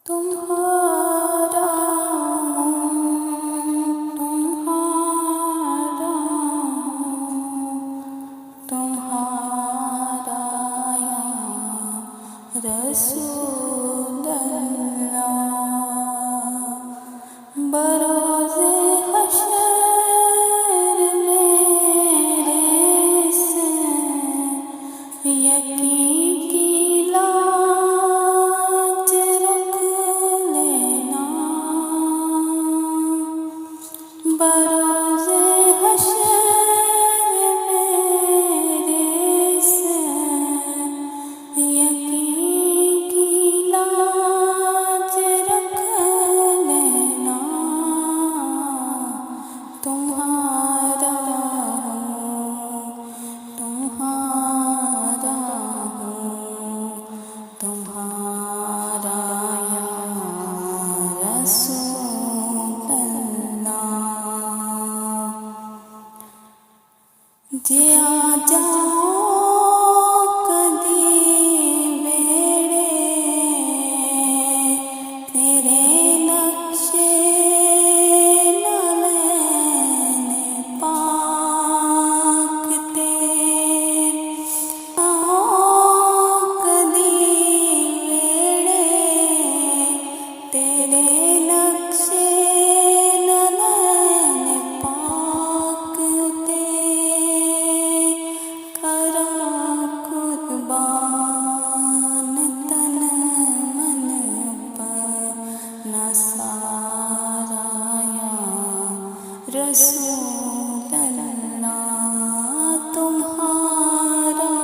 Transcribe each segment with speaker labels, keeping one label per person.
Speaker 1: تمہارا تمہارا یا رسول اللہ، بروز حشر میرے سے یقین کی لاج رکھ لینا، بروز حشر میرے سے یقین کی لاج رکھ لینا، تمہارا تمہارا یا رسول اللہ، جے آ جاؤ کدی میرے تیرے نقشے نالین پاک تے، کدی میرے تیرے نقشے نالین پاک تے، کراں قربان تن من اپنا سارا یا رسول اللہ، تمہارا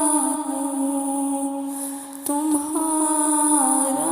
Speaker 1: تمہارا